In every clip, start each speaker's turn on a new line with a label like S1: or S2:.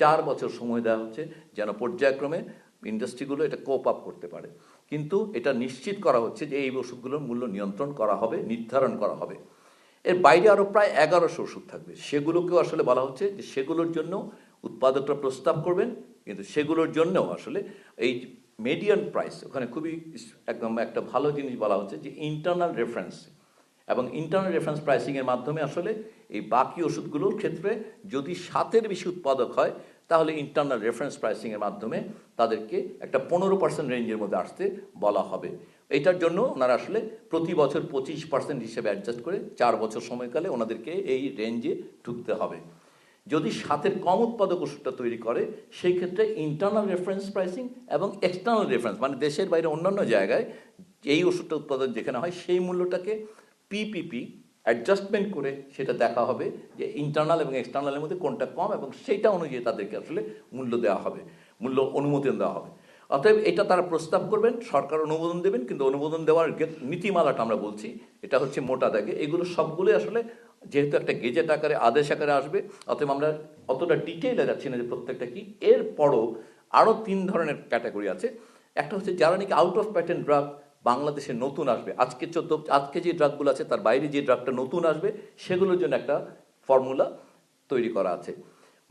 S1: 4 বছর সময় দেওয়া হচ্ছে যেন পর্যায়ক্রমে ইন্ডাস্ট্রিগুলো এটা কোপ আপ করতে পারে। কিন্তু এটা নিশ্চিত করা হচ্ছে যে এই ওষুধগুলোর মূল্য নিয়ন্ত্রণ করা হবে, নির্ধারণ করা হবে। এর বাইরে আরও প্রায় 1100 ওষুধ থাকবে, সেগুলোকেও আসলে বলা হচ্ছে যে সেগুলোর জন্য উৎপাদকরা প্রস্তাব করবেন, কিন্তু সেগুলোর জন্যও আসলে এই মিডিয়ান প্রাইস ওখানে খুবই একদম একটা ভালো জিনিস বলা হচ্ছে যে ইন্টারনাল রেফারেন্স, এবং ইন্টারনাল রেফারেন্স প্রাইসিংয়ের মাধ্যমে আসলে এই বাকি ওষুধগুলোর ক্ষেত্রে যদি 7-এর বেশি উৎপাদক হয় তাহলে ইন্টারনাল রেফারেন্স প্রাইসিংয়ের মাধ্যমে তাদেরকে একটা 15% রেঞ্জের মধ্যে আসতে বলা হবে। এটার জন্য ওনারা আসলে প্রতি বছর 25% হিসেবে অ্যাডজাস্ট করে 4 বছর সময়কালে ওনাদেরকে এই রেঞ্জে ঢুকতে হবে। যদি 7-এর কম উৎপাদক ওষুধটা তৈরি করে সেই ক্ষেত্রে ইন্টারনাল রেফারেন্স প্রাইসিং এবং এক্সটার্নাল রেফারেন্স মানে দেশের বাইরে অন্যান্য জায়গায় এই ওষুধটা উৎপাদন যেখানে হয় সেই মূল্যটাকে পিপিপি অ্যাডজাস্টমেন্ট করে সেটা দেখা হবে যে ইন্টারনাল এবং এক্সটার্নালের মধ্যে কোনটা কম, এবং সেইটা অনুযায়ী তাদেরকে আসলে মূল্য দেওয়া হবে, মূল্য অনুমোদন দেওয়া হবে। অতএব এটা তারা প্রস্তাব করবেন, সরকার অনুমোদন দেবেন, কিন্তু অনুমোদন দেওয়ার নীতিমালাটা আমরা বলছি এটা হচ্ছে মোটা দাগে এগুলো সবগুলোই আসলে যেহেতু একটা গেজেট আকারে আদেশ আকারে আসবে, অতএব আমরা অতটা ডিটেইলে যাচ্ছি না যে প্রত্যেকটা কি। এরপরও আরও 3 ধরনের ক্যাটাগরি আছে। একটা হচ্ছে যারা নাকি আউট অফ প্যাটেন্ট ড্রাগ বাংলাদেশে নতুন আসবে, আজকে যে ড্রাগগুলো আছে তার বাইরে যে ড্রাগটা নতুন আসবে সেগুলোর জন্য একটা ফর্মুলা তৈরি করা আছে।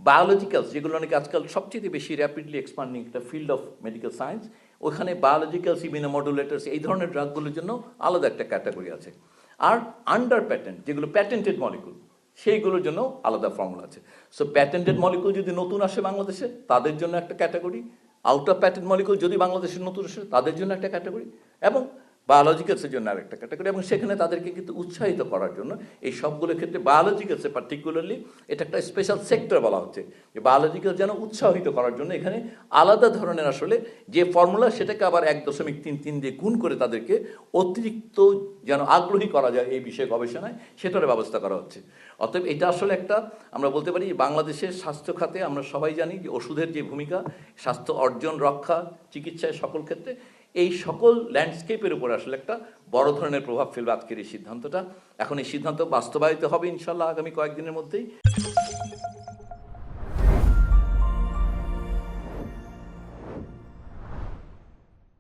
S1: বায়োলজিক্যালস যেগুলো নাকি আজকাল সবচেয়ে বেশি র্যাপিডলি এক্সপান্ডিং একটা ফিল্ড অফ মেডিকেল সায়েন্স, ওখানে বায়োলজিক্যালস ইমিউনোমডুলেটরস এই ধরনের ড্রাগগুলোর জন্য আলাদা একটা ক্যাটাগরি আছে। আর আন্ডার প্যাটেন্ট যেগুলো প্যাটেন্টেড মলিকুল সেইগুলোর জন্য আলাদা ফর্মুলা আছে। সো প্যাটেন্টেড মলিকুল যদি নতুন আসে বাংলাদেশে তাদের জন্য একটা category, out of patent molecule যদি বাংলাদেশের নতুন আসে তাদের জন্য একটা ক্যাটাগরি, এবং বায়োলজিক্যালসের জন্য আরেকটা ক্যাটাগরি। এবং সেখানে তাদেরকে কিন্তু উৎসাহিত করার জন্য এই সবগুলোর ক্ষেত্রে বায়োলজিক্যালসে পার্টিকুলারলি এটা একটা স্পেশাল সেক্টর বলা হচ্ছে যে বায়োলজিক্যাল যেন উৎসাহিত করার জন্য এখানে আলাদা ধরনের আসলে যে ফর্মুলা সেটাকে আবার 1.33 দিয়ে গুণ করে তাদেরকে অতিরিক্ত যেন আগ্রহী করা যায় এই বিষয়ে গবেষণায়, সেটার ব্যবস্থা করা হচ্ছে। অতএব এটা আসলে একটা আমরা বলতে পারি বাংলাদেশের স্বাস্থ্য খাতে আমরা সবাই জানি যে ওষুধের যে ভূমিকা স্বাস্থ্য অর্জন, রক্ষা, চিকিৎসায় সকল ক্ষেত্রে, এই সকল ল্যান্ডস্কেপের উপর আসলে একটা বড় ধরনের প্রভাব ফেলবে আজকের এই সিদ্ধান্তটা। এখন এই সিদ্ধান্ত বাস্তবায়িত হবে ইনশাল্লাহ আগামী কয়েকদিনের মধ্যেই।